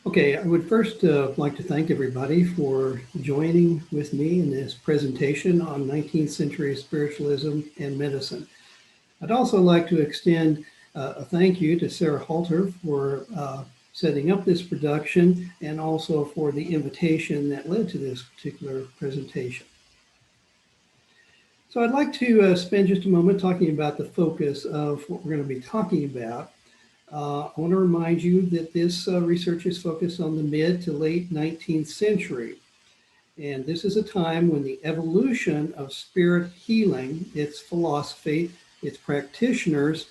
Okay, I would first like to thank everybody for joining with me in this presentation on 19th century spiritualism and medicine. I'd also like to extend a thank you to Sarah Halter for setting up this production and also for the invitation that led to this particular presentation. So I'd like to spend just a moment talking about the focus of what we're going to be talking about. I want to remind you that this research is focused on the mid to late 19th century. And this is a time when the evolution of spirit healing, its philosophy, its practitioners,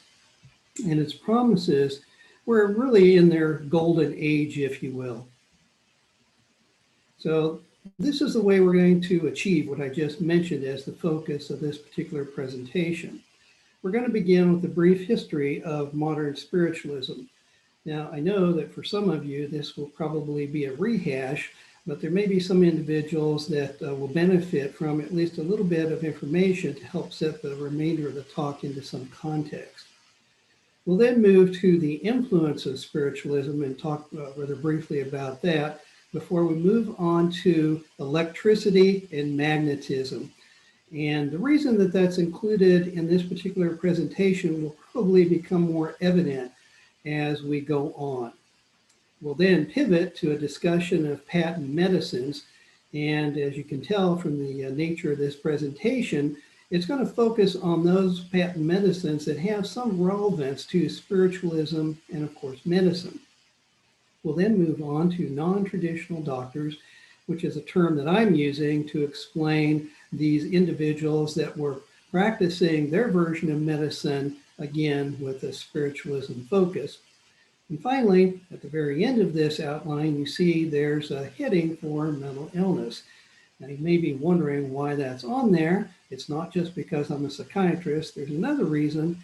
and its promises were really in their golden age, if you will. So this is the way we're going to achieve what I just mentioned as the focus of this particular presentation. We're going to begin with a brief history of modern spiritualism. Now, I know that for some of you, this will probably be a rehash, but there may be some individuals that will benefit from at least a little bit of information to help set the remainder of the talk into some context. We'll then move to the influence of spiritualism and talk rather briefly about that before we move on to electricity and magnetism. And the reason that that's included in this particular presentation will probably become more evident as we go on. We'll then pivot to a discussion of patent medicines. And as you can tell from the nature of this presentation, it's going to focus on those patent medicines that have some relevance to spiritualism and, of course, medicine. We'll then move on to non-traditional doctors, which is a term that I'm using to explain these individuals that were practicing their version of medicine, again, with a spiritualism focus. And finally, at the very end of this outline, you see there's a heading for mental illness. Now, you may be wondering why that's on there. It's not just because I'm a psychiatrist. There's another reason,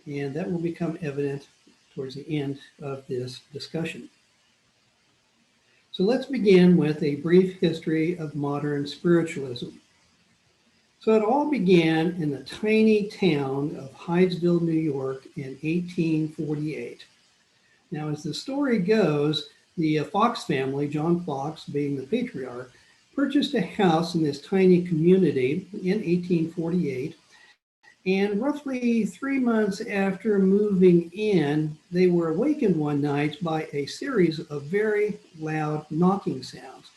and that will become evident towards the end of this discussion. So let's begin with a brief history of modern spiritualism. So it all began in the tiny town of Hydesville, New York in 1848. Now, as the story goes, the Fox family, John Fox being the patriarch, purchased a house in this tiny community in 1848. And roughly 3 months after moving in, they were awakened one night by a series of very loud knocking sounds.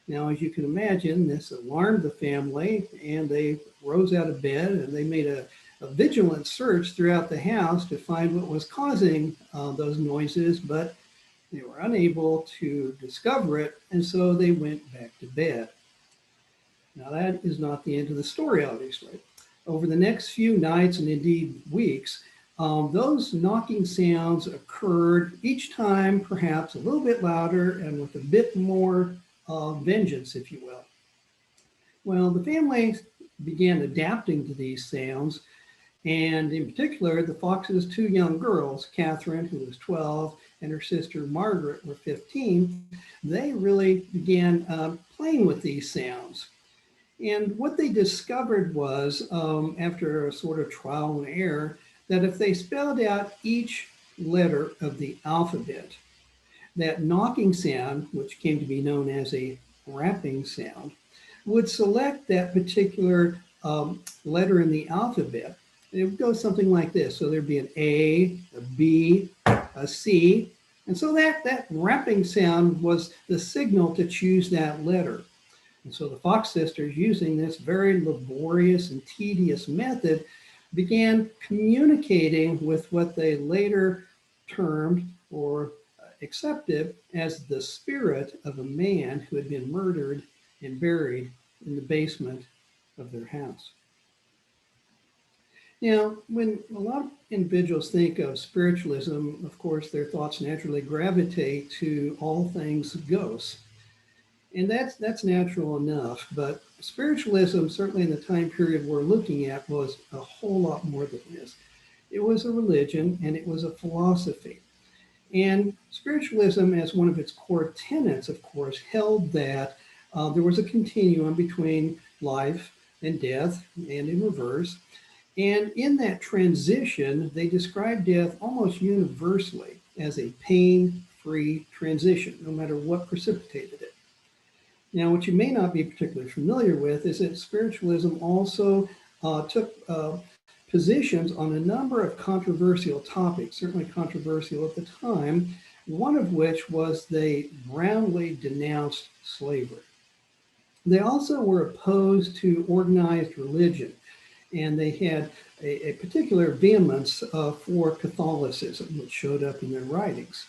Now, as you can imagine, this alarmed the family, and they rose out of bed and they made a vigilant search throughout the house to find what was causing those noises, but they were unable to discover it, and so they went back to bed. Now, that is not the end of the story, obviously. Over the next few nights and indeed weeks, those knocking sounds occurred each time perhaps a little bit louder and with a bit more vengeance, if you will. Well, the family began adapting to these sounds, and in particular, the Fox's two young girls, Catherine, who was 12, and her sister Margaret were 15, they really began playing with these sounds. And what they discovered was, after a sort of trial and error, that if they spelled out each letter of the alphabet, that knocking sound, which came to be known as a rapping sound, would select that particular letter in the alphabet. And it would go something like this. So there'd be an A, a B, a C. And so that rapping sound was the signal to choose that letter. And so the Fox sisters, using this very laborious and tedious method, began communicating with what they later termed or accepted as the spirit of a man who had been murdered and buried in the basement of their house. Now, when a lot of individuals think of spiritualism, of course, their thoughts naturally gravitate to all things ghosts. And that's natural enough, but spiritualism, certainly in the time period we're looking at, was a whole lot more than this. It was a religion and it was a philosophy. And spiritualism, as one of its core tenets, of course, held that there was a continuum between life and death and in reverse. And in that transition, they described death almost universally as a pain-free free transition, no matter what precipitated it. Now, what you may not be particularly familiar with is that spiritualism also took positions on a number of controversial topics, certainly controversial at the time, one of which was they roundly denounced slavery. They also were opposed to organized religion, and they had a particular vehemence for Catholicism, which showed up in their writings.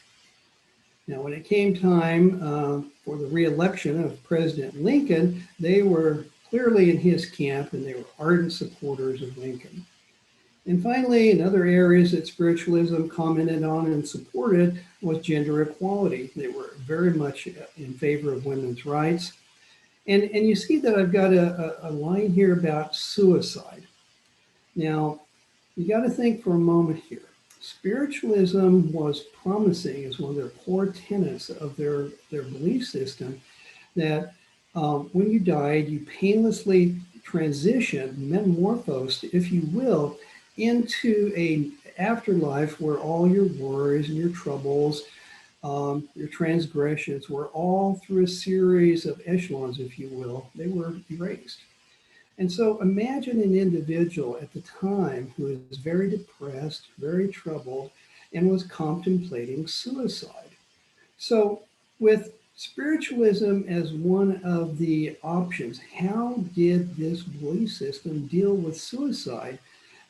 Now, when it came time for the re-election of President Lincoln, they were clearly in his camp, and they were ardent supporters of Lincoln. And finally, in other areas that spiritualism commented on and supported was gender equality. They were very much in favor of women's rights. And you see that I've got a line here about suicide. Now, you got to think for a moment here. Spiritualism was promising as one of their core tenets of their belief system that when you died, you painlessly transitioned, metamorphosed, if you will, into an afterlife where all your worries and your troubles, your transgressions were all through a series of echelons, if you will, they were erased. And so imagine an individual at the time who was very depressed, very troubled, and was contemplating suicide. So with spiritualism as one of the options, how did this belief system deal with suicide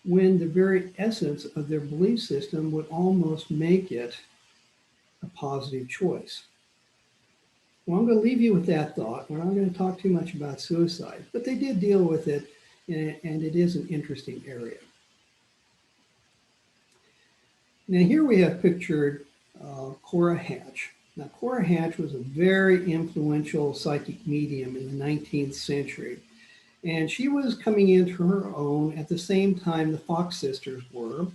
when the very essence of their belief system would almost make it a positive choice? Well, I'm going to leave you with that thought. We're not going to talk too much about suicide, but they did deal with it, and it is an interesting area. Now, here we have pictured Cora Hatch. Now, Cora Hatch was a very influential psychic medium in the 19th century, and she was coming into her own at the same time the Fox sisters were.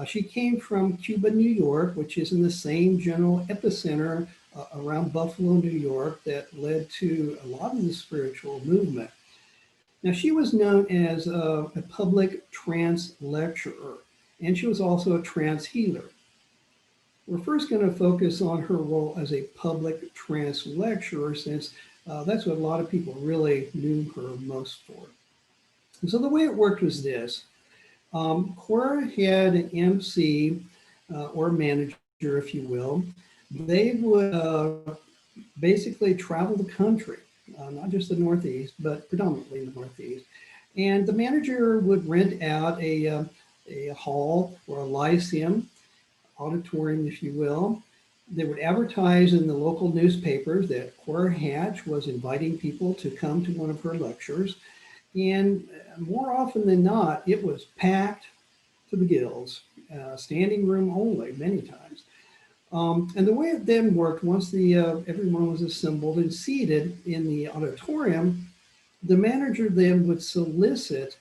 She came from Cuba, New York, which is in the same general epicenter around Buffalo, New York, that led to a lot of the spiritual movement. Now, she was known as a public trance lecturer, and she was also a trance healer. We're first going to focus on her role as a public trance lecturer, since that's what a lot of people really knew her most for. And so the way it worked was this. Cora had an MC or manager, if you will. They would basically travel the country, not just the Northeast, but predominantly the Northeast. And the manager would rent out a hall or a lyceum, auditorium, if you will. They would advertise in the local newspapers that Cora Hatch was inviting people to come to one of her lectures. And more often than not, it was packed to the gills, standing room only, many times. And the way it then worked, once everyone was assembled and seated in the auditorium, the manager then would solicit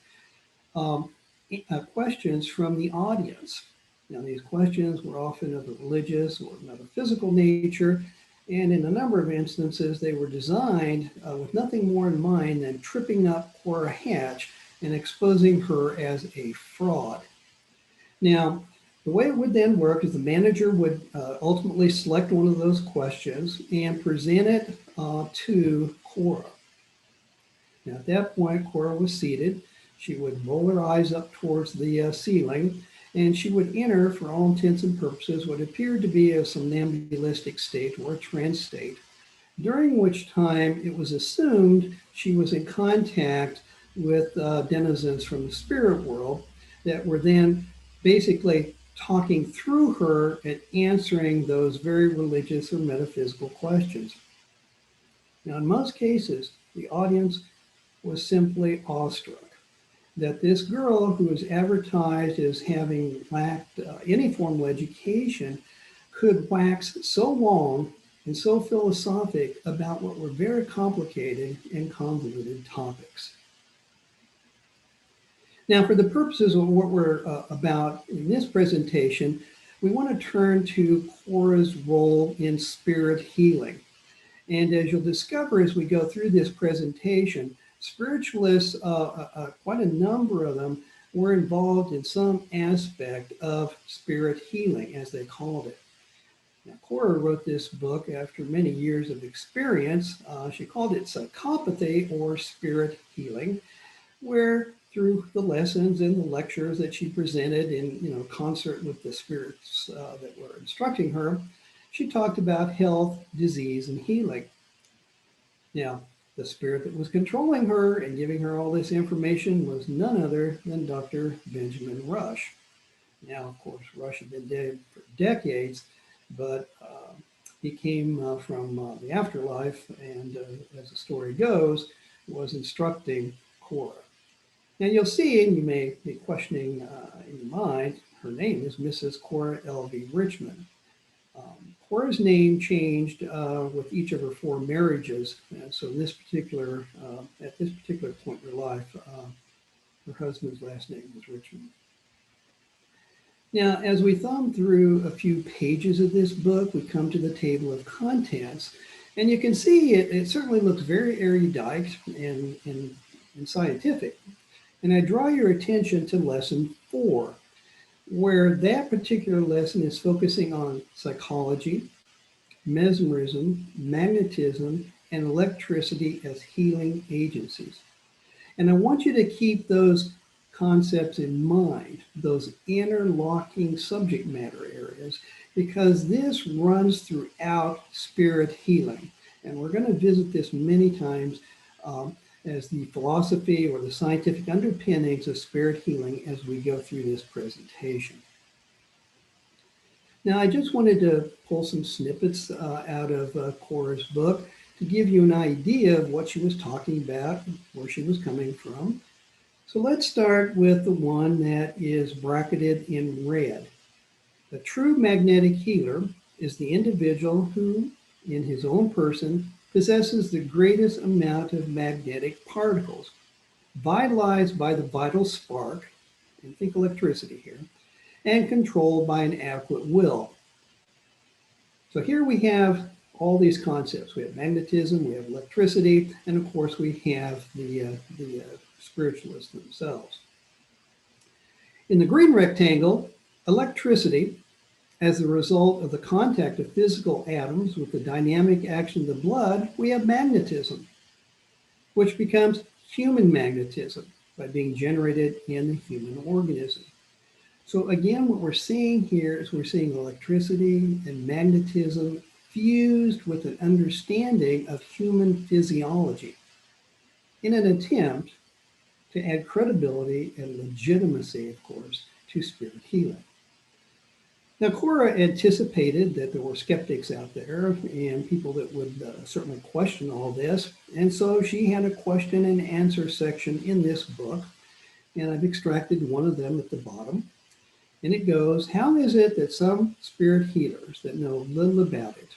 questions from the audience. Now, these questions were often of a religious or metaphysical nature, and in a number of instances, they were designed with nothing more in mind than tripping up Cora Hatch and exposing her as a fraud. Now, the way it would then work is the manager would ultimately select one of those questions and present it to Cora. Now, at that point, Cora was seated. She would roll her eyes up towards the ceiling, and she would enter, for all intents and purposes, what appeared to be a somnambulistic state or a trance state, during which time it was assumed she was in contact with denizens from the spirit world that were then basically talking through her and answering those very religious or metaphysical questions. Now, in most cases, the audience was simply awestruck that this girl, who was advertised as having lacked any formal education, could wax so long and so philosophic about what were very complicated and convoluted topics. Now, for the purposes of what we're about in this presentation, we want to turn to Cora's role in spirit healing. And as you'll discover as we go through this presentation, spiritualists, quite a number of them, were involved in some aspect of spirit healing, as they called it. Now, Cora wrote this book after many years of experience. She called it psychopathy or spirit healing, where through the lessons and the lectures that she presented in concert with the spirits that were instructing her, she talked about health, disease, and healing. Now, the spirit that was controlling her and giving her all this information was none other than Dr. Benjamin Rush. Now, of course, Rush had been dead for decades, but he came from the afterlife, and as the story goes, was instructing Cora. Now, you'll see, and you may be questioning in your mind, her name is Mrs. Cora L.V. Richmond. Cora's name changed with each of her 4 marriages, and so at this particular point in her life, her husband's last name was Richmond. Now, as we thumb through a few pages of this book, we come to the table of contents, and you can see it certainly looks very erudite and scientific. And I draw your attention to lesson 4, where that particular lesson is focusing on psychology, mesmerism, magnetism, and electricity as healing agencies. And I want you to keep those concepts in mind, those interlocking subject matter areas, because this runs throughout spirit healing. And we're going to visit this many times as the philosophy or the scientific underpinnings of spirit healing as we go through this presentation. Now, I just wanted to pull some snippets out of Cora's book to give you an idea of what she was talking about, where she was coming from. So let's start with the one that is bracketed in red. The true magnetic healer is the individual who, in his own person, possesses the greatest amount of magnetic particles, vitalized by the vital spark, and think electricity here, and controlled by an adequate will. So here we have all these concepts. We have magnetism, we have electricity, and of course we have the spiritualists themselves. In the green rectangle, electricity, as a result of the contact of physical atoms with the dynamic action of the blood, we have magnetism, which becomes human magnetism by being generated in the human organism. So again, what we're seeing here is we're seeing electricity and magnetism fused with an understanding of human physiology in an attempt to add credibility and legitimacy, of course, to spirit healing. Now, Cora anticipated that there were skeptics out there and people that would certainly question all this. And so she had a question and answer section in this book. And I've extracted one of them at the bottom. And it goes, how is it that some spirit healers that know little about it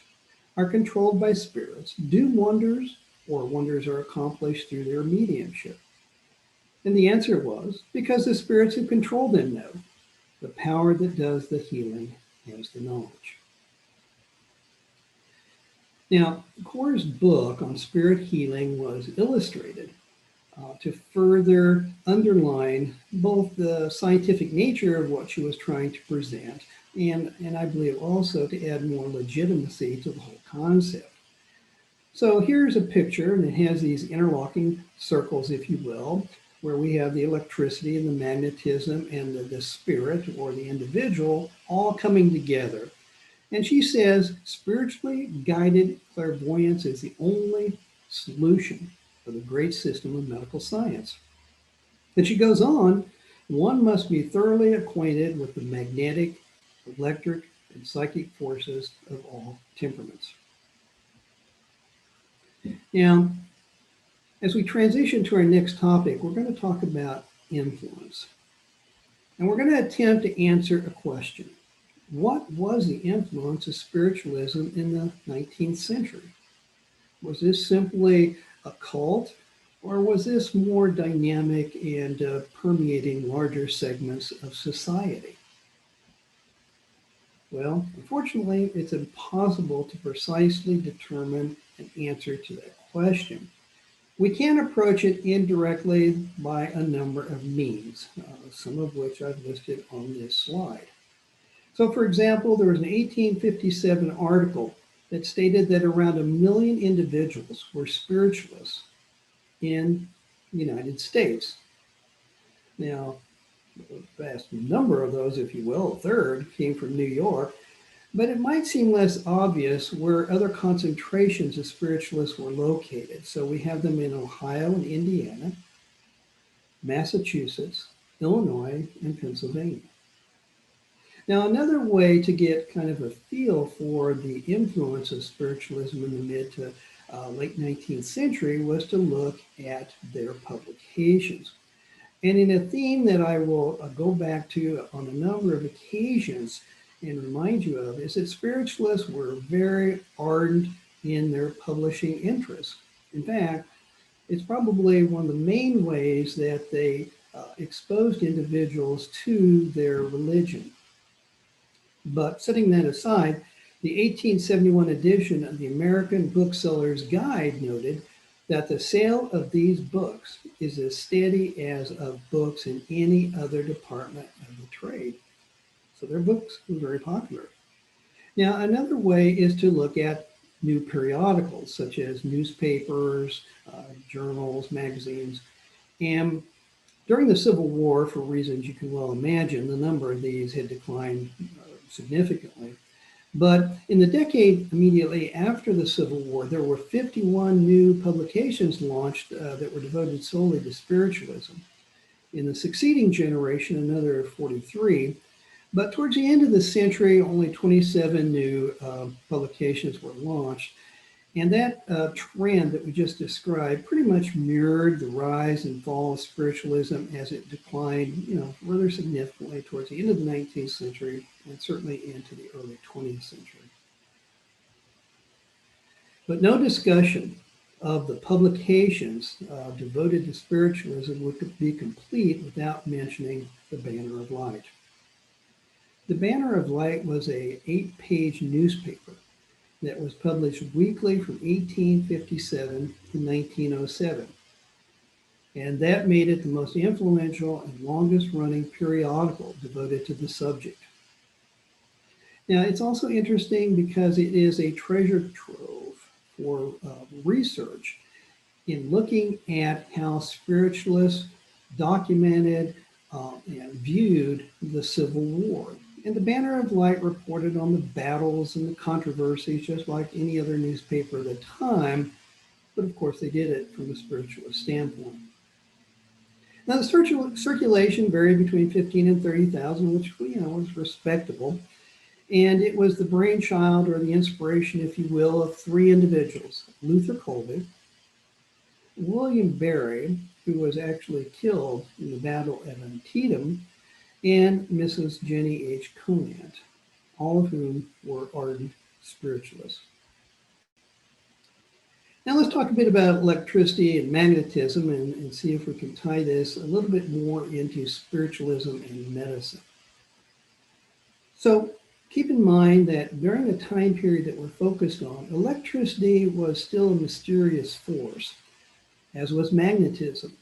are controlled by spirits, do wonders, or wonders are accomplished through their mediumship? And the answer was, because the spirits who control them know. The power that does the healing has the knowledge. Now, Cora's book on spirit healing was illustrated to further underline both the scientific nature of what she was trying to present and I believe also to add more legitimacy to the whole concept. So here's a picture, and it has these interlocking circles, if you will, where we have the electricity and the magnetism and the spirit or the individual all coming together. And she says, spiritually guided clairvoyance is the only solution for the great system of medical science. And she goes on, one must be thoroughly acquainted with the magnetic, electric, and psychic forces of all temperaments. Now, as we transition to our next topic, we're going to talk about influence. And we're going to attempt to answer a question. What was the influence of spiritualism in the 19th century? Was this simply a cult, or was this more dynamic and permeating larger segments of society? Well, unfortunately, it's impossible to precisely determine an answer to that question. We can approach it indirectly by a number of means, some of which I've listed on this slide. So for example, there was an 1857 article that stated that around 1 million individuals were spiritualists in the United States. Now, a vast number of those, if you will, a third, came from New York, but it might seem less obvious where other concentrations of spiritualists were located. So we have them in Ohio and Indiana, Massachusetts, Illinois, and Pennsylvania. Now, another way to get kind of a feel for the influence of spiritualism in the mid to late 19th century was to look at their publications. And in a theme that I will go back to on a number of occasions and remind you of is that spiritualists were very ardent in their publishing interests. In fact, it's probably one of the main ways that they exposed individuals to their religion. But setting that aside, the 1871 edition of the American Bookseller's Guide noted that the sale of these books is as steady as of books in any other department of the trade. So their books were very popular. Now, another way is to look at new periodicals, such as newspapers, journals, magazines. And during the Civil War, for reasons you can well imagine, the number of these had declined significantly. But in the decade immediately after the Civil War, there were 51 new publications launched that were devoted solely to spiritualism. In the succeeding generation, another 43. But towards the end of the century, only 27 new publications were launched. And that trend that we just described pretty much mirrored the rise and fall of spiritualism as it declined, rather significantly towards the end of the 19th century and certainly into the early 20th century. But no discussion of the publications devoted to spiritualism would be complete without mentioning the Banner of Light. The Banner of Light was an 8-page newspaper that was published weekly from 1857 to 1907. And that made it the most influential and longest running periodical devoted to the subject. Now, it's also interesting because it is a treasure trove for research in looking at how spiritualists documented and viewed the Civil War. And the Banner of Light reported on the battles and the controversies, just like any other newspaper at the time, but of course they did it from a spiritualist standpoint. Now, the circulation varied between 15 and 30,000, which was respectable. And it was the brainchild or the inspiration, if you will, of 3 individuals: Luther Colby, William Barry, who was actually killed in the Battle of Antietam, and Mrs. Jenny H. Conant, all of whom were ardent spiritualists. Now let's talk a bit about electricity and magnetism and see if we can tie this a little bit more into spiritualism and medicine. So keep in mind that during the time period that we're focused on, electricity was still a mysterious force, as was magnetism,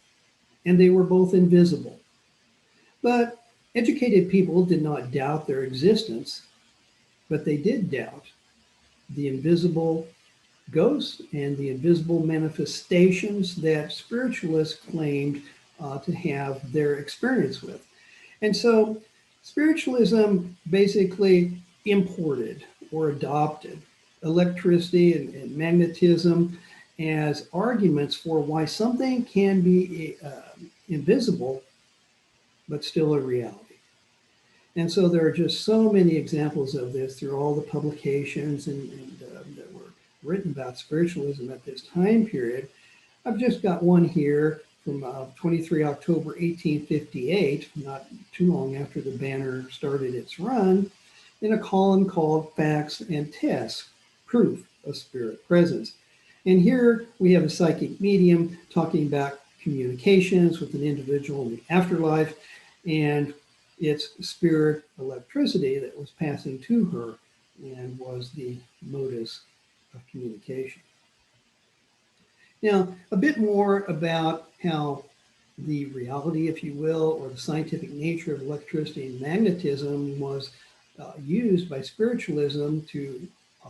and they were both invisible. But educated people did not doubt their existence, but they did doubt the invisible ghosts and the invisible manifestations that spiritualists claimed to have their experience with. And so spiritualism basically imported or adopted electricity and magnetism as arguments for why something can be invisible but still a reality. And so there are just so many examples of this through all the publications that were written about spiritualism at this time period. I've just got one here from 23 October 1858, not too long after the Banner started its run, in a column called Facts and Tests, Proof of Spirit Presence. And here we have a psychic medium talking about communications with an individual in the afterlife, and it's spirit electricity that was passing to her and was the modus of communication. Now, a bit more about how the reality, if you will, or the scientific nature of electricity and magnetism was used by spiritualism to uh,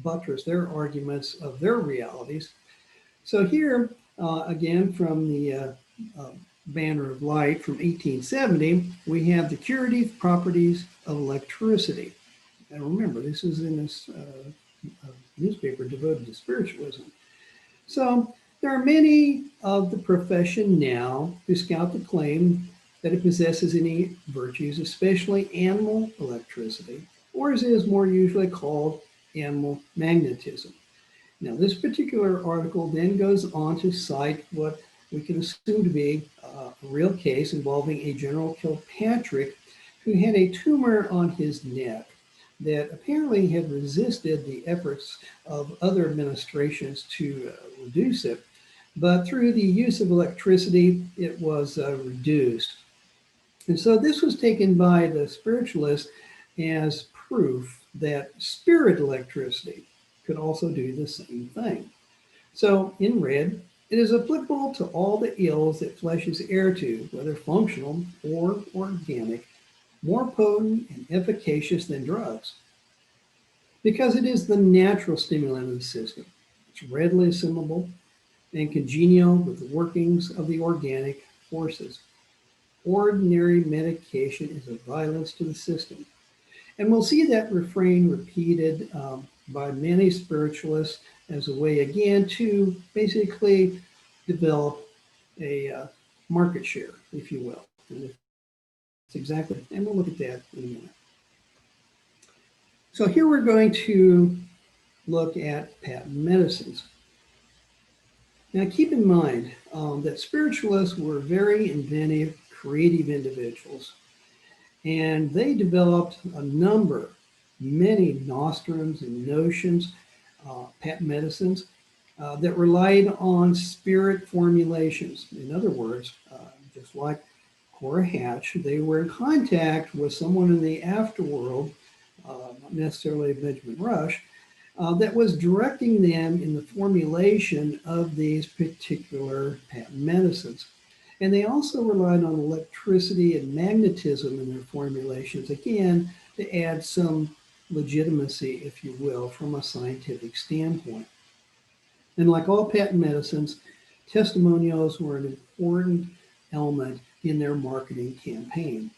buttress their arguments of their realities. So here, again, from the Banner of Light from 1870, we have the curative properties of electricity. And remember, this is in this newspaper devoted to spiritualism. So there are many of the profession now who scout the claim that it possesses any virtues, especially animal electricity, or as it is more usually called, animal magnetism. Now, this particular article then goes on to cite what we can assume to be a real case involving a General Kilpatrick who had a tumor on his neck that apparently had resisted the efforts of other administrations to reduce it. But through the use of electricity, it was reduced. And so this was taken by the spiritualists as proof that spirit electricity could also do the same thing. So in red, it is applicable to all the ills that flesh is heir to, whether functional or organic, more potent and efficacious than drugs, because it is the natural stimulant of the system. It's readily assimilable and congenial with the workings of the organic forces. Ordinary medication is a violence to the system. And we'll see that refrain repeated by many spiritualists as a way, again, to basically develop a market share, if you will. And it's exactly, and we'll look at that in a minute. So here we're going to look at patent medicines. Now keep in mind that spiritualists were very inventive, creative individuals. And they developed a number, many nostrums and notions, patent medicines, that relied on spirit formulations. In other words, just like Cora Hatch, they were in contact with someone in the afterworld, not necessarily Benjamin Rush, that was directing them in the formulation of these particular patent medicines. And they also relied on electricity and magnetism in their formulations, again, to add some legitimacy, if you will, from a scientific standpoint. And like all patent medicines, testimonials were an important element in their marketing campaign.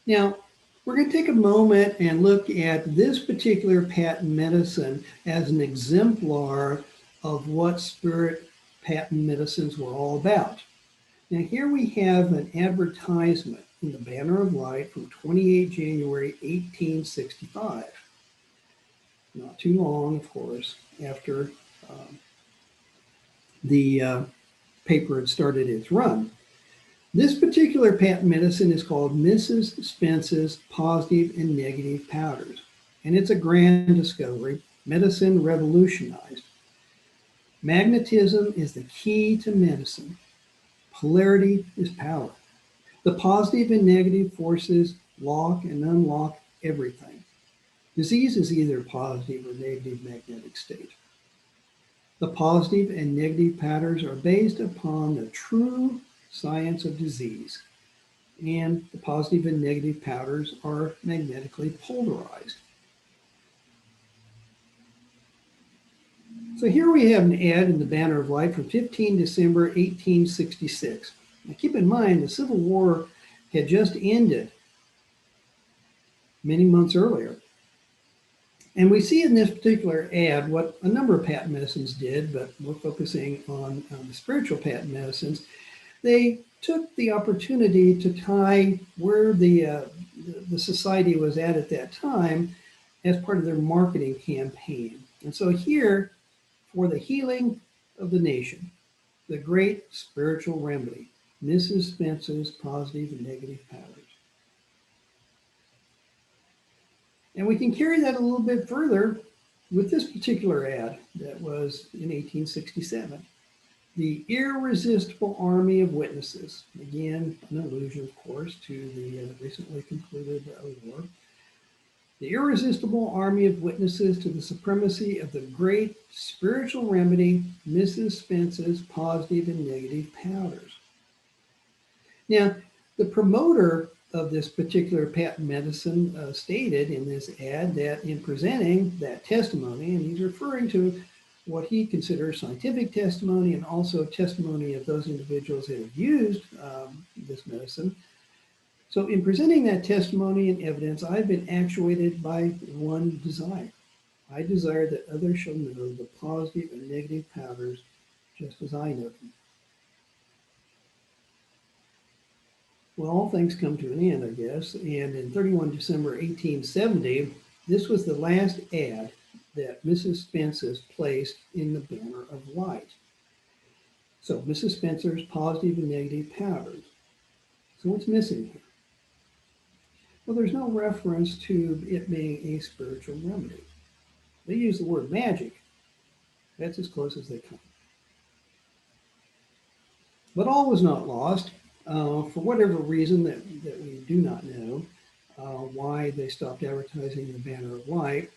Now, we're going to take a moment and look at this particular patent medicine as an exemplar of what spirit patent medicines were all about. Now here we have an advertisement in the Banner of Light from 28 January 1865. Not too long, of course, after the paper had started its run. This particular patent medicine is called Mrs. Spence's Positive and Negative Powders, and it's a grand discovery. Medicine revolutionized. Magnetism is the key to medicine. Polarity is power. The positive and negative forces lock and unlock everything. Disease is either positive or negative magnetic state. The positive and negative powders are based upon the true science of disease, and the positive and negative powders are magnetically polarized. So here we have an ad in the Banner of Light from 15 December 1866. Now keep in mind, the Civil War had just ended many months earlier. And we see in this particular ad what a number of patent medicines did, but we're focusing on the spiritual patent medicines. They took the opportunity to tie where the society was at that time as part of their marketing campaign. And so here, for the healing of the nation, the great spiritual remedy, Mrs. Spence's Positive and Negative Powders. And we can carry that a little bit further with this particular ad that was in 1867. The Irresistible Army of Witnesses. Again, an allusion, of course, to the recently concluded war. The irresistible army of witnesses to the supremacy of the great spiritual remedy, Mrs. Spence's Positive and Negative Powders. Now, the promoter of this particular patent medicine stated in this ad that in presenting that testimony, and he's referring to what he considers scientific testimony and also testimony of those individuals that have used this medicine. So in presenting that testimony and evidence, I've been actuated by one desire. I desire that others shall know the positive and negative powders just as I know them. Well, all things come to an end, I guess, and in 31 December 1870, this was the last ad that Mrs. Spence's placed in the banner of light. So Mrs. Spencer's positive and negative powders. So what's missing here? Well, there's no reference to it being a spiritual remedy. They use the word magic. That's as close as they come. But all was not lost. For whatever reason that we do not know, why they stopped advertising the banner of light,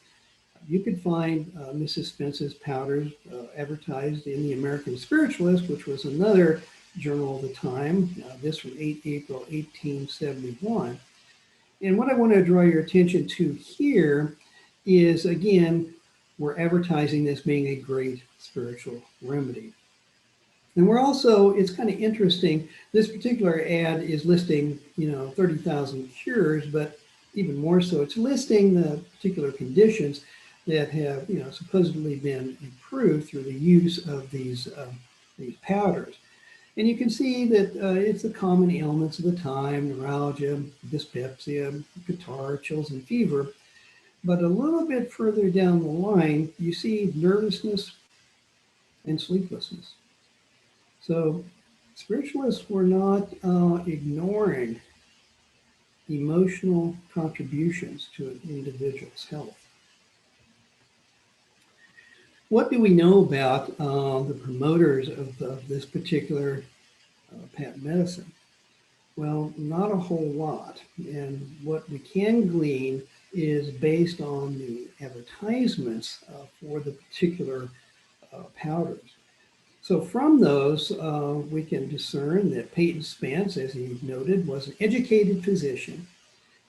you could find Mrs. Spence's powders advertised in the American Spiritualist, which was another journal of the time, this from 8 April 1871. And what I want to draw your attention to here is, again, we're advertising this being a great spiritual remedy. And we're also, it's kind of interesting, this particular ad is listing, 30,000 cures, but even more so, it's listing the particular conditions that have, supposedly been improved through the use of these powders. And you can see that it's the common ailments of the time: neuralgia, dyspepsia, catarrh, chills, and fever. But a little bit further down the line, you see nervousness and sleeplessness. So spiritualists were not ignoring emotional contributions to an individual's health. What do we know about the promoters of this particular patent medicine? Well, not a whole lot. And what we can glean is based on the advertisements for the particular powders. So from those, we can discern that Peyton Spence, as he noted, was an educated physician.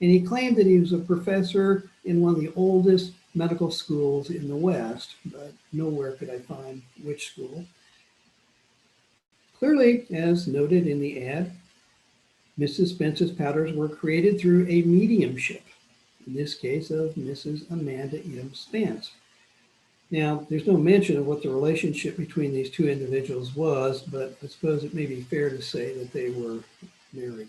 And he claimed that he was a professor in one of the oldest medical schools in the West, but nowhere could I find which school. Clearly, as noted in the ad, Mrs. Spence's powders were created through a mediumship, in this case of Mrs. Amanda M. Spence. Now, there's no mention of what the relationship between these two individuals was, but I suppose it may be fair to say that they were married.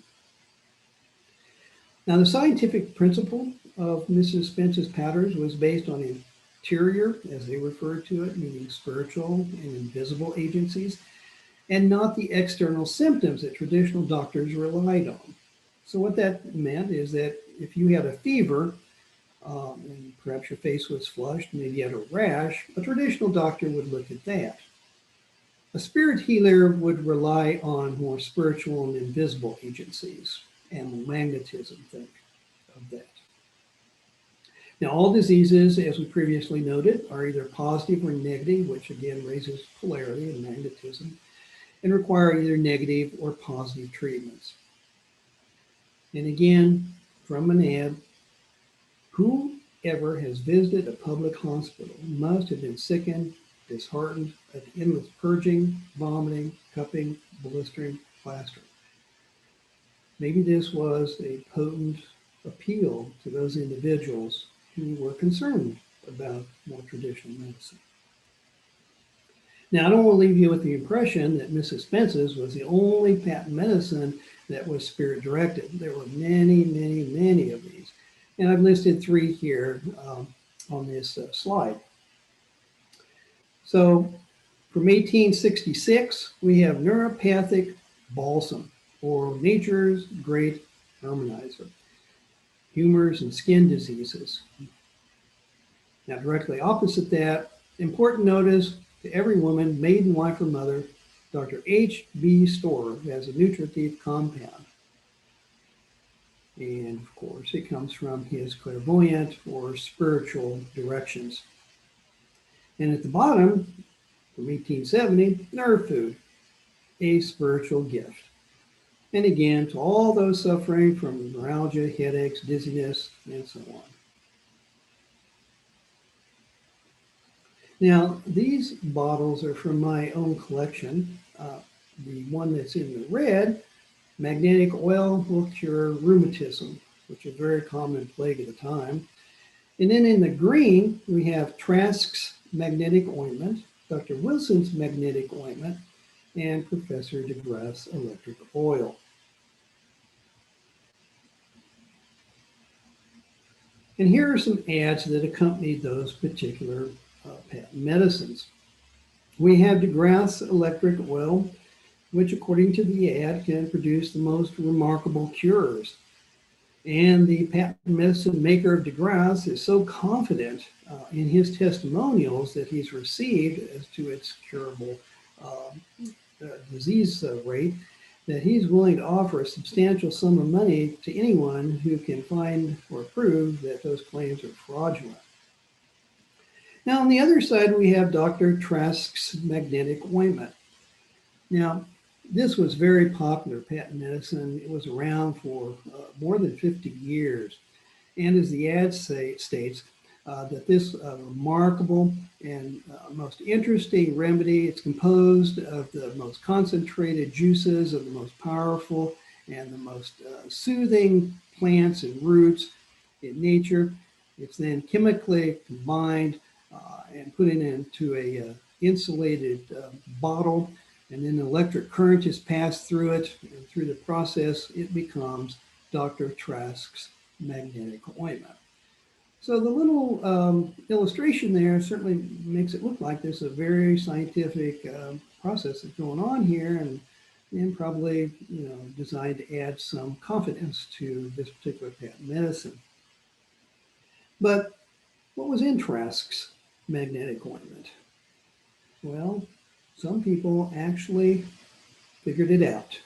Now, the scientific principle of Mrs. Spence's powders was based on interior, as they referred to it, meaning spiritual and invisible agencies, and not the external symptoms that traditional doctors relied on. So what that meant is that if you had a fever, and perhaps your face was flushed, maybe you had a rash, a traditional doctor would look at that. A spirit healer would rely on more spiritual and invisible agencies, and magnetism, think of that. Now, all diseases, as we previously noted, are either positive or negative, which again raises polarity and magnetism, and require either negative or positive treatments. And again, from an ad, whoever has visited a public hospital must have been sickened, disheartened at the endless purging, vomiting, cupping, blistering, plastering. Maybe this was a potent appeal to those individuals who were concerned about more traditional medicine. Now, I don't want to leave you with the impression that Mrs. Spence's was the only patent medicine that was spirit-directed. There were many, many, many of these. And I've listed 3 here on this slide. So from 1866, we have neuropathic balsam, or nature's great harmonizer, humors and skin diseases. Now, directly opposite that, important notice to every woman, maiden, wife, or mother, Dr. H.B. Storer has a nutritive compound. And of course, it comes from his clairvoyant or spiritual directions. And at the bottom, from 1870, nerve food, a spiritual gift. And again, to all those suffering from neuralgia, headaches, dizziness, and so on. Now, these bottles are from my own collection. The one that's in the red, magnetic oil will cure rheumatism, which is a very common plague at the time. And then in the green, we have Trask's magnetic ointment, Dr. Wilson's magnetic ointment, and Professor DeGraff's electric oil. And here are some ads that accompanied those particular patent medicines. We have DeGraff's electric oil, which according to the ad can produce the most remarkable cures. And the patent medicine maker of DeGraff's is so confident in his testimonials that he's received as to its curable disease rate that he's willing to offer a substantial sum of money to anyone who can find or prove that those claims are fraudulent. Now, on the other side, we have Dr. Trask's magnetic ointment. Now, this was very popular patent medicine. It was around for more than 50 years. And as the ad states, that this remarkable and most interesting remedy, it's composed of the most concentrated juices of the most powerful and the most soothing plants and roots in nature. It's then chemically combined and put into a insulated bottle, and then an electric current is passed through it, and through the process it becomes Dr. Trask's magnetic ointment. So the little illustration there certainly makes it look like there's a very scientific process that's going on here, and probably designed to add some confidence to this particular patent medicine. But what was in Trask's magnetic ointment? Well, some people actually figured it out.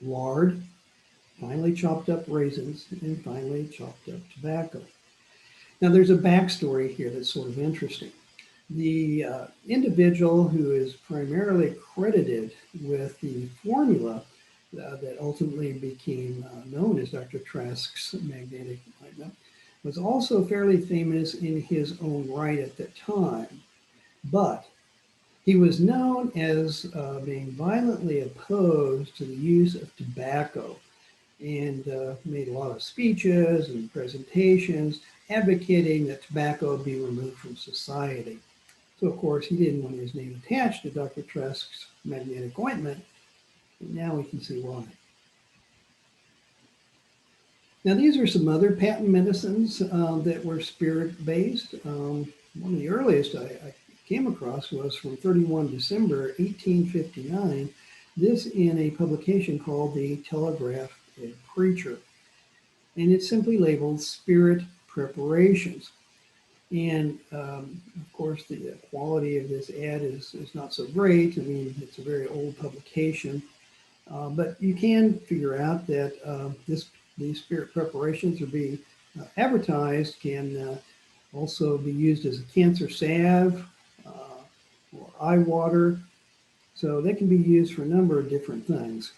Lard, finely chopped up raisins, and finely chopped up tobacco. Now, there's a backstory here that's sort of interesting. The individual who is primarily credited with the formula that ultimately became known as Dr. Trask's magnetic ointment was also fairly famous in his own right at the time. But he was known as being violently opposed to the use of tobacco, and made a lot of speeches and presentations advocating that tobacco be removed from society. So, of course, he didn't want his name attached to Dr. Trask's magnetic ointment, and now we can see why. Now, these are some other patent medicines that were spirit-based. One of the earliest I came across was from 31 December 1859, this in a publication called the Telegraph and Preacher. And it's simply labeled Spirit Preparations. And of course, the quality of this ad is not so great. I mean, it's a very old publication. But you can figure out that these spirit preparations are being advertised, can also be used as a cancer salve or eye water. So they can be used for a number of different things.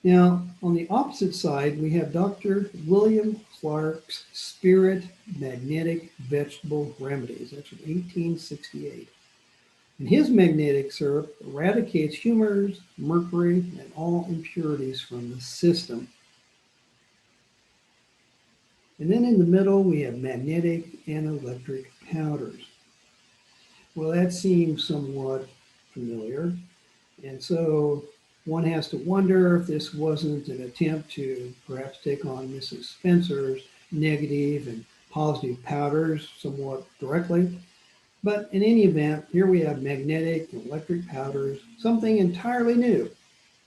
Now, on the opposite side, we have Dr. William Clark's Spirit Magnetic Vegetable Remedies. That's from 1868. And his magnetic syrup eradicates humors, mercury, and all impurities from the system. And then in the middle, we have magnetic and electric powders. Well, that seems somewhat familiar. And so one has to wonder if this wasn't an attempt to perhaps take on Mrs. Spencer's negative and positive powders somewhat directly. But in any event, here we have magnetic and electric powders, something entirely new.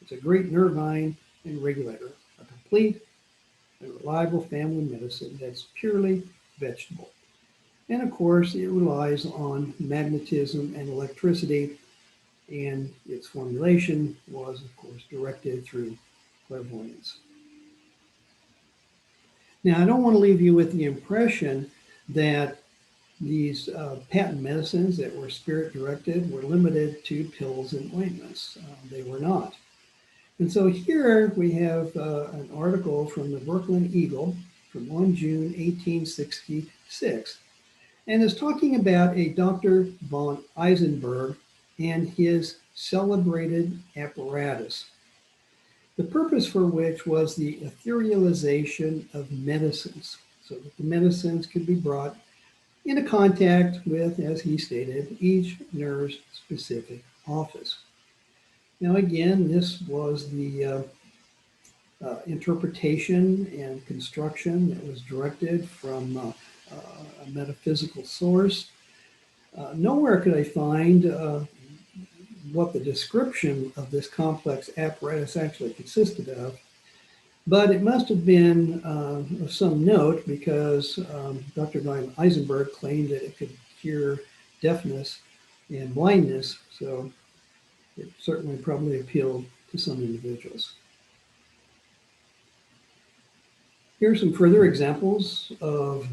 It's a great nervine and regulator, a complete and reliable family medicine that's purely vegetable. And of course, it relies on magnetism and electricity, and its formulation was, of course, directed through clairvoyance. Now, I don't want to leave you with the impression that These patent medicines that were spirit directed were limited to pills and ointments. They were not. And so here we have an article from the Brooklyn Eagle from 1 June 1866, and is talking about a Dr. von Eisenberg and his celebrated apparatus, the purpose for which was the etherealization of medicines, so that the medicines could be brought into contact with, as he stated, each nurse's specific office. Now, again, this was the interpretation and construction that was directed from a metaphysical source. Nowhere could I find what the description of this complex apparatus actually consisted of, but it must have been of some note because Dr. von Eisenberg claimed that it could cure deafness and blindness, so it certainly probably appealed to some individuals. Here are some further examples of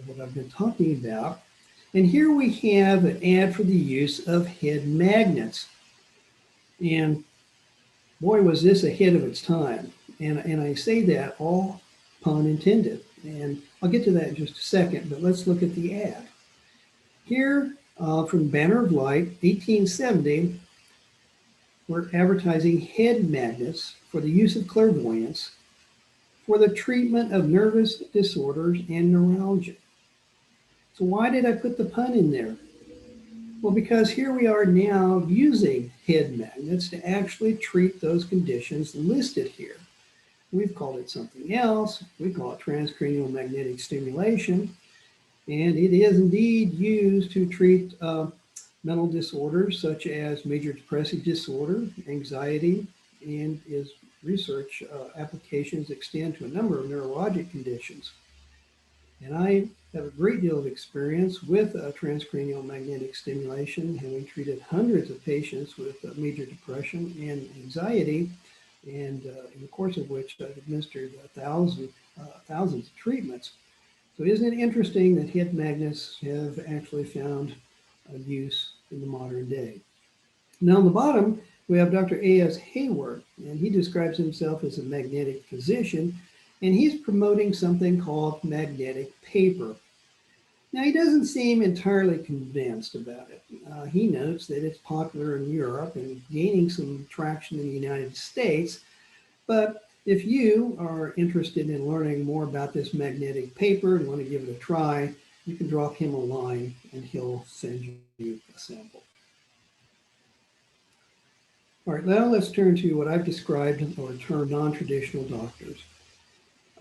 what I've been talking about. And here we have an ad for the use of head magnets. And boy, was this ahead of its time. And I say that all pun intended. And I'll get to that in just a second, but let's look at the ad. Here from Banner of Light, 1870, we're advertising head magnets for the use of clairvoyance for the treatment of nervous disorders and neuralgia. So why did I put the pun in there? Well, because here we are now using head magnets to actually treat those conditions listed here. We've called it something else. We call it transcranial magnetic stimulation. And it is indeed used to treat mental disorders such as major depressive disorder, anxiety, and is research applications extend to a number of neurologic conditions. And I have a great deal of experience with transcranial magnetic stimulation, having treated hundreds of patients with major depression and anxiety, and in the course of which I've administered thousands of treatments. So isn't it interesting that head magnets have actually found use in the modern day? Now on the bottom, we have Dr. A.S. Hayward, and he describes himself as a magnetic physician, and he's promoting something called magnetic paper. Now, he doesn't seem entirely convinced about it. He notes that it's popular in Europe and gaining some traction in the United States, but if you are interested in learning more about this magnetic paper and want to give it a try, you can drop him a line and he'll send you a sample. All right, now let's turn to what I've described or termed non-traditional doctors.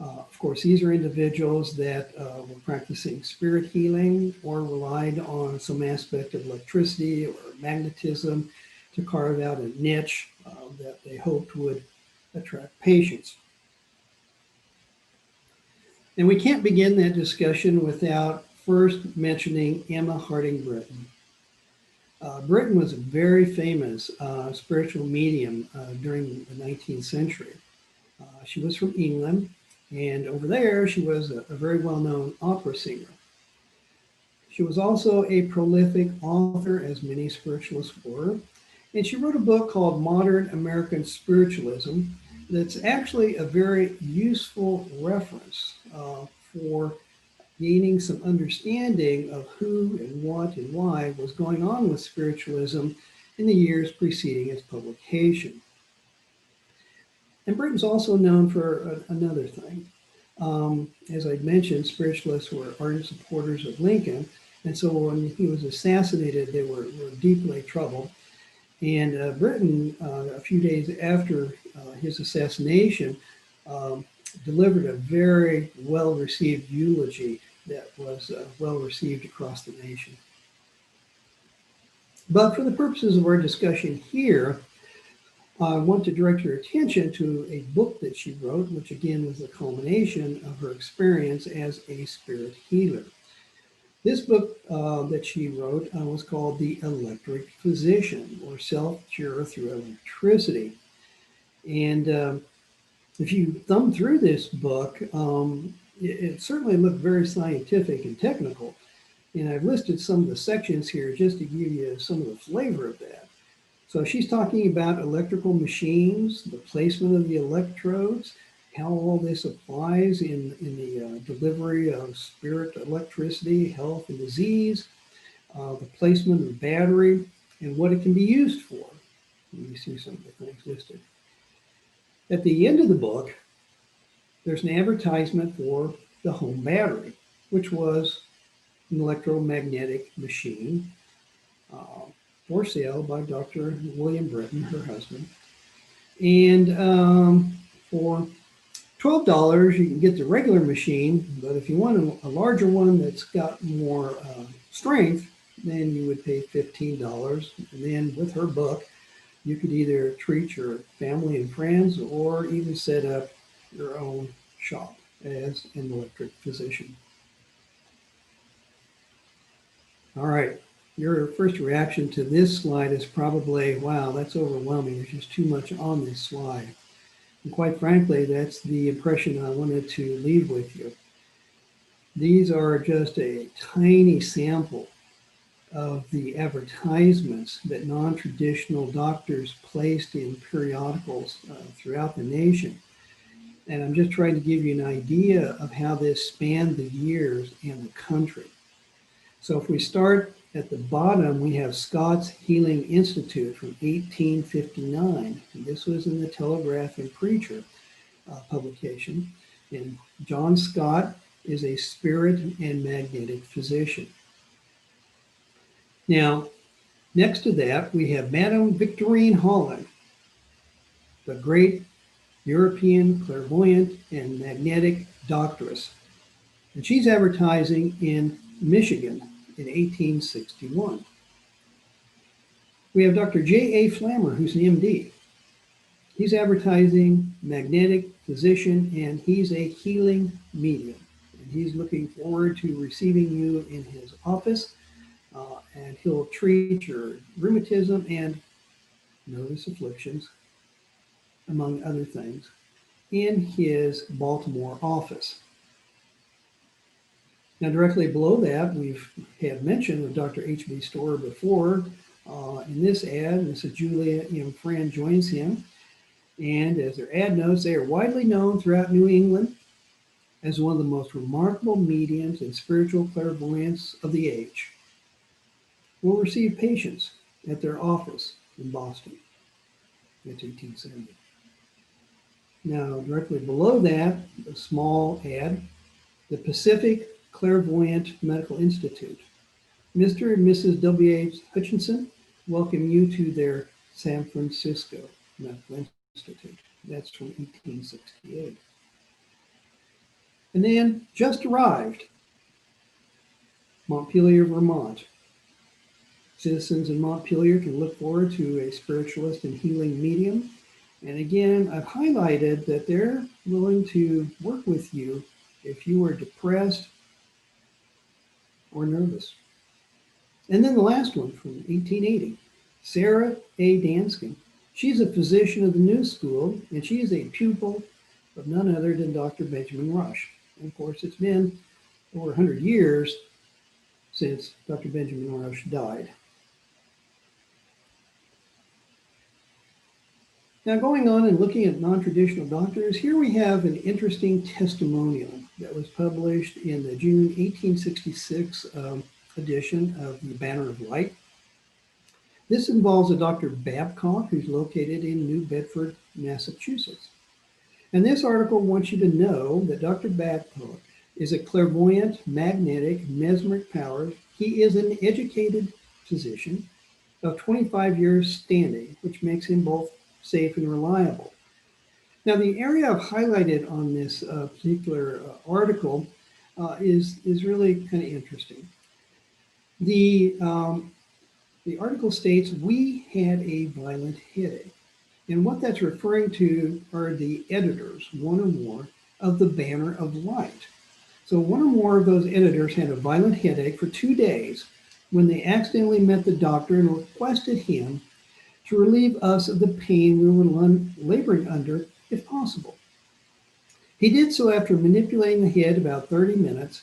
Of course, these are individuals that were practicing spirit healing or relied on some aspect of electricity or magnetism to carve out a niche that they hoped would attract patients. And we can't begin that discussion without first mentioning Emma Harding Britten. Britten was a very famous spiritual medium during the 19th century. She was from England, and over there she was a very well-known opera singer. She was also a prolific author, as many spiritualists were, and she wrote a book called Modern American Spiritualism that's actually a very useful reference for gaining some understanding of who and what and why was going on with spiritualism in the years preceding its publication. And Britten's also known for another thing. As I mentioned, spiritualists were ardent supporters of Lincoln, and so when he was assassinated, they were deeply troubled. And Britten, a few days after his assassination, delivered a very well-received eulogy that was well-received across the nation. But for the purposes of our discussion here, I want to direct your attention to a book that she wrote, which again was the culmination of her experience as a spirit healer. This book that she wrote was called The Electric Physician, or Self-Cure Through Electricity. And if you thumb through this book, it certainly looked very scientific and technical, And I've listed some of the sections here just to give you some of the flavor of that. So she's talking about electrical machines, the placement of the electrodes, how all this applies in the delivery of spirit, electricity, health, and disease, the placement of the battery, and what it can be used for. You see some of the things listed. At the end of the book, there's an advertisement for the home battery, which was an electromagnetic machine for sale by Dr. William Britton, her husband. And for $12, you can get the regular machine, but if you want a larger one that's got more strength, then you would pay $15. And then with her book, you could either treat your family and friends or even set up your own shop as an electric physician. All right, your first reaction to this slide is probably, wow, that's overwhelming. There's just too much on this slide. And quite frankly, that's the impression I wanted to leave with you. These are just a tiny sample of the advertisements that non-traditional doctors placed in periodicals throughout the nation. And I'm just trying to give you an idea of how this spanned the years and the country. So if we start at the bottom, we have Scott's Healing Institute from 1859. And this was in the Telegraph and Preacher publication. And John Scott is a spirit and magnetic physician. Now, next to that, we have Madame Victorine Holland, the great European clairvoyant and magnetic doctoress. And she's advertising in Michigan in 1861. We have Dr. J.A. Flammer, who's an MD. He's advertising magnetic physician, and he's a healing medium. And he's looking forward to receiving you in his office, and he'll treat your rheumatism and nervous afflictions, among other things, in his Baltimore office. Now, directly below that, we've had mention of Dr. H.B. Storer before. In this ad, Mrs. Julia M. Fran joins him. And as their ad notes, they are widely known throughout New England as one of the most remarkable mediums and spiritual clairvoyants of the age. Will receive patients at their office in Boston. That's 1870. Now, directly below that, a small ad, the Pacific Clairvoyant Medical Institute. Mr. and Mrs. W.H. Hutchinson welcome you to their San Francisco Medical Institute. That's from 1868. And then, just arrived, Montpelier, Vermont. Citizens in Montpelier can look forward to a spiritualist and healing medium. And again, I've highlighted that they're willing to work with you if you are depressed or nervous. And then the last one from 1880, Sarah A. Danskin. She's a physician of the New School, and she is a pupil of none other than Dr. Benjamin Rush. And of course, it's been over 100 years since Dr. Benjamin Rush died. Now, going on and looking at non-traditional doctors, here we have an interesting testimonial that was published in the June 1866 edition of the Banner of Light. This involves a Dr. Babcock, who's located in New Bedford, Massachusetts. And this article wants you to know that Dr. Babcock is a clairvoyant, magnetic, mesmeric power. He is an educated physician of 25 years standing, which makes him both safe and reliable. Now, the area I've highlighted on this particular article is really kind of interesting. The article states, we had a violent headache. And what that's referring to are the editors, one or more, of the Banner of Light. So one or more of those editors had a violent headache for 2 days when they accidentally met the doctor and requested him to relieve us of the pain we were laboring under, if possible. He did so after manipulating the head about 30 minutes.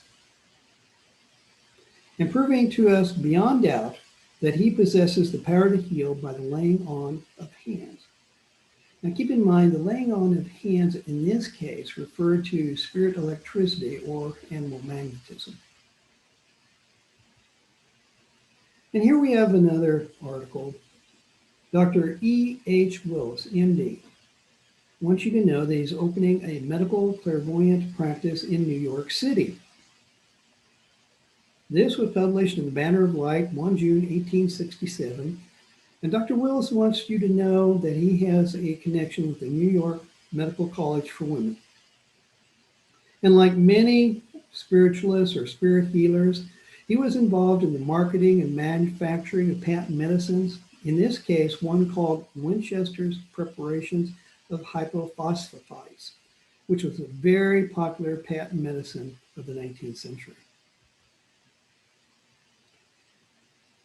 and proving to us beyond doubt that he possesses the power to heal by the laying on of hands. Now keep in mind, the laying on of hands in this case referred to spirit electricity or animal magnetism. And here we have another article. Dr. E.H. Willis, MD, wants you to know that he's opening a medical clairvoyant practice in New York City. This was published in the Banner of Light, 1 June 1867. And Dr. Willis wants you to know that he has a connection with the New York Medical College for Women. And like many spiritualists or spirit healers, he was involved in the marketing and manufacturing of patent medicines. In this case, one called Winchester's preparations of hypophosphatides, which was a very popular patent medicine of the 19th century.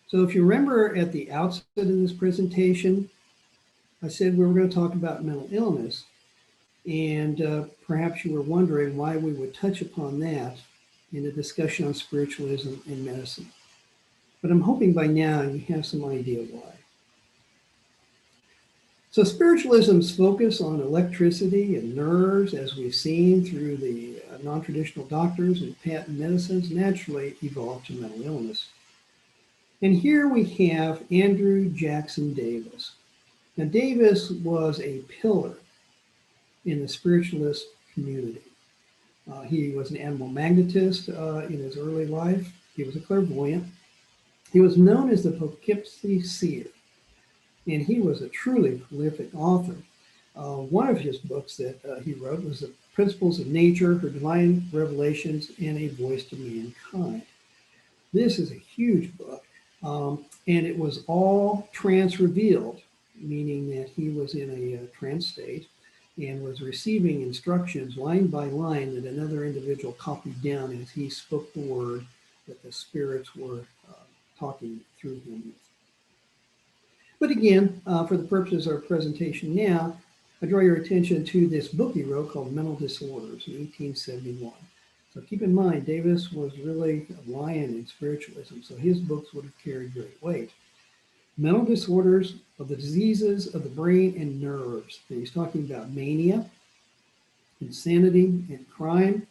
So if you remember at the outset of this presentation, I said we were going to talk about mental illness, and perhaps you were wondering why we would touch upon that in a discussion on spiritualism and medicine. But I'm hoping by now you have some idea why. So spiritualism's focus on electricity and nerves, as we've seen through the non-traditional doctors and patent medicines, naturally evolved to mental illness. And here we have Andrew Jackson Davis. Now, Davis was a pillar in the spiritualist community. He was an animal magnetist in his early life. He was a clairvoyant. He was known as the Poughkeepsie Seer, and he was a truly prolific author. One of his books that he wrote was The Principles of Nature, Her Divine Revelations, and A Voice to Mankind. This is a huge book. And it was all trance-revealed, meaning that he was in a trance state and was receiving instructions line by line that another individual copied down as he spoke the word that the spirits were talking through him with. But again, for the purposes of our presentation now, I draw your attention to this book he wrote called Mental Disorders in 1871. So keep in mind, Davis was really a lion in spiritualism, so his books would have carried great weight. Mental disorders of the diseases of the brain and nerves. And he's talking about mania, insanity, and crime,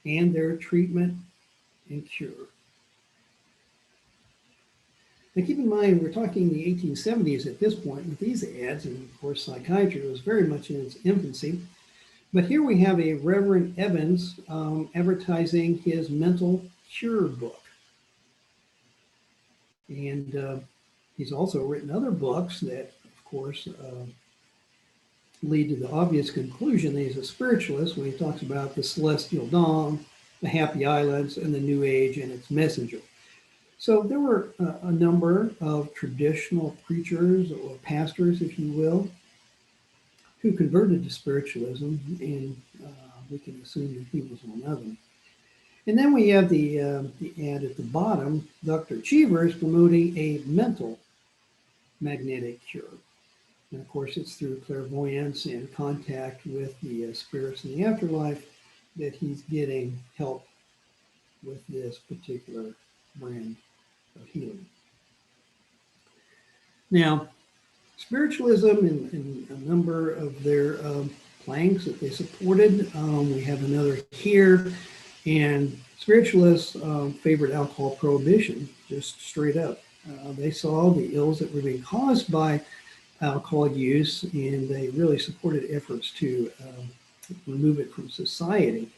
and their treatment and cure. Now keep in mind, we're talking the 1870s at this point with these ads, and of course psychiatry was very much in its infancy. But here we have a Reverend Evans advertising his mental cure book. And he's also written other books that, of course, lead to the obvious conclusion that he's a spiritualist when he talks about the celestial dawn, the happy islands, and the new age and its messenger. So there were a number of traditional preachers or pastors, if you will, who converted to spiritualism, and we can assume that he was one of them. And then we have the ad at the bottom. Dr. Cheever is promoting a mental magnetic cure. And of course, it's through clairvoyance and contact with the spirits in the afterlife that he's getting help with this particular brand of healing. Now, spiritualism in a number of their planks that they supported. We have another here, and spiritualists favored alcohol prohibition, just straight up. They saw the ills that were being caused by alcohol use, and they really supported efforts to remove it from society.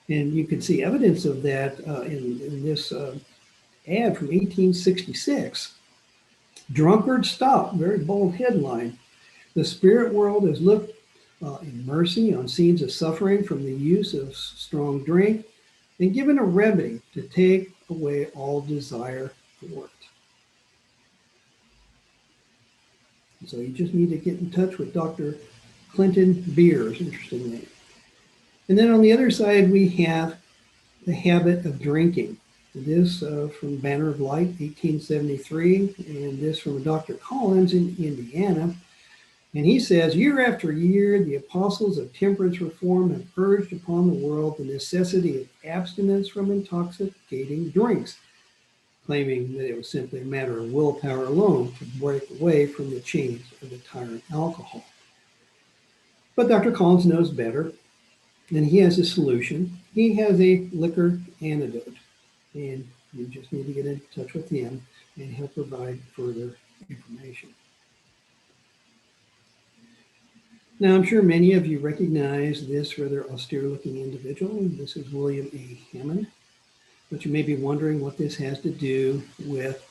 And you can see evidence of that in this ad from 1866. Drunkard stop, very bold headline. The spirit world has looked in mercy on scenes of suffering from the use of strong drink and given a remedy to take away all desire for it. So you just need to get in touch with Dr. Clinton Beers, interesting name. And then on the other side, we have the habit of drinking. This from Banner of Light, 1873, and this from Dr. Collins in Indiana. And he says, year after year, the apostles of temperance reform have urged upon the world the necessity of abstinence from intoxicating drinks, claiming that it was simply a matter of willpower alone to break away from the chains of the tyrant alcohol. But Dr. Collins knows better, and he has a solution. He has a liquor antidote, and you just need to get in touch with him, and he'll provide further information. Now, I'm sure many of you recognize this rather austere-looking individual. This is William A. Hammond, but you may be wondering what this has to do with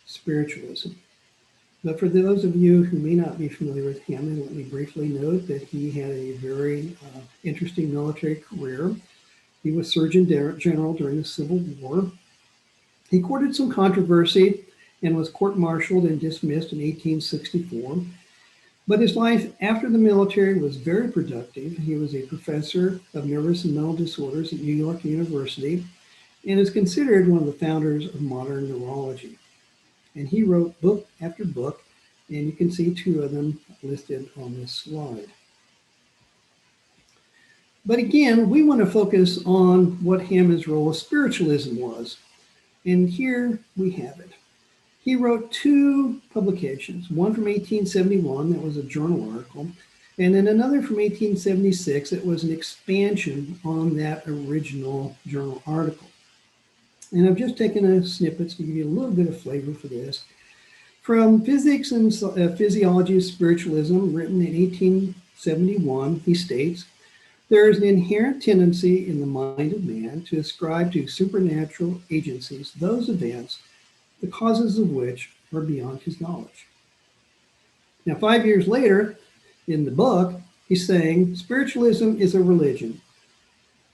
spiritualism. But for those of you who may not be familiar with Hammond, let me briefly note that he had a very interesting military career. He was Surgeon General during the Civil War. He courted some controversy and was court-martialed and dismissed in 1864. But his life after the military was very productive. He was a professor of nervous and mental disorders at New York University and is considered one of the founders of modern neurology. And he wrote book after book, and you can see two of them listed on this slide. But again, we want to focus on what Hammond's role of spiritualism was. And here we have it. He wrote two publications, one from 1871 that was a journal article, and then another from 1876 that was an expansion on that original journal article. And I've just taken a snippet to give you a little bit of flavor for this. From Physics and Physiology of Spiritualism, written in 1871, he states, there is an inherent tendency in the mind of man to ascribe to supernatural agencies those events, the causes of which are beyond his knowledge. Now, 5 years later, in the book, he's saying spiritualism is a religion.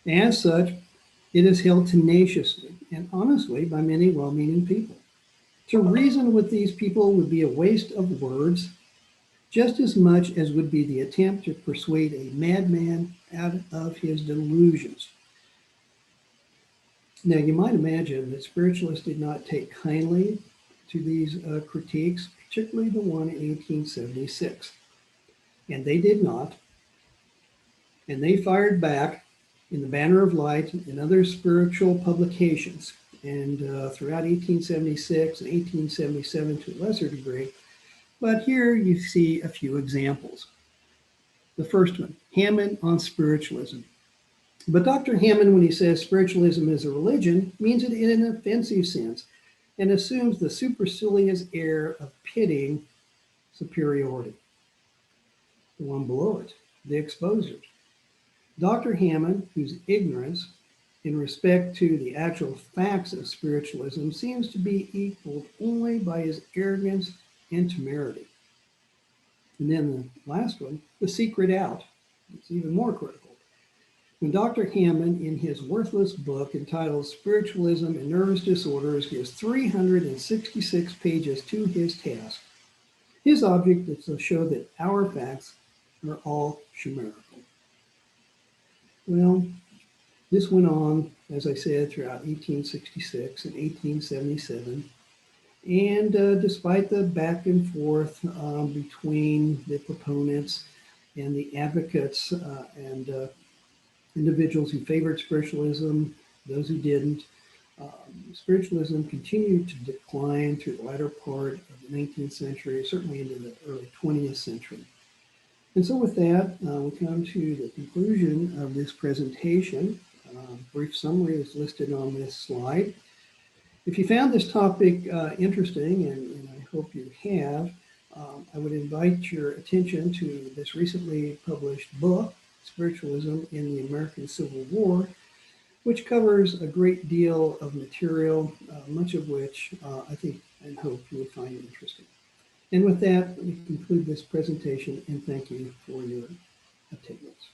As such, it is held tenaciously and honestly by many well-meaning people. To reason with these people would be a waste of words, just as much as would be the attempt to persuade a madman out of his delusions. Now, you might imagine that spiritualists did not take kindly to these critiques, particularly the one in 1876. And they did not. And they fired back in the Banner of Light and other spiritual publications. And throughout 1876 and 1877 to a lesser degree. But here you see a few examples. The first one, Hammond on Spiritualism. But Dr. Hammond, when he says spiritualism is a religion, means it in an offensive sense and assumes the supercilious air of pitting superiority. The one below it, the exposers. Dr. Hammond, whose ignorance in respect to the actual facts of spiritualism seems to be equaled only by his arrogance and temerity. And then the last one, the secret out. It's even more critical. When Dr. Hammond, in his worthless book entitled Spiritualism and Nervous Disorders, gives 366 pages to his task, his object is to show that our facts are all chimerical. Well, this went on, as I said, throughout 1866 and 1877. And despite the back and forth between the proponents and the advocates and individuals who favored spiritualism, those who didn't, spiritualism continued to decline through the latter part of the 19th century, certainly into the early 20th century. And so with that, we come to the conclusion of this presentation. Brief summary is listed on this slide. If you found this topic interesting, and I hope you have, I would invite your attention to this recently published book, Spiritualism in the American Civil War, which covers a great deal of material, much of which I think and hope you would find interesting. And with that, we conclude this presentation, and thank you for your attendance.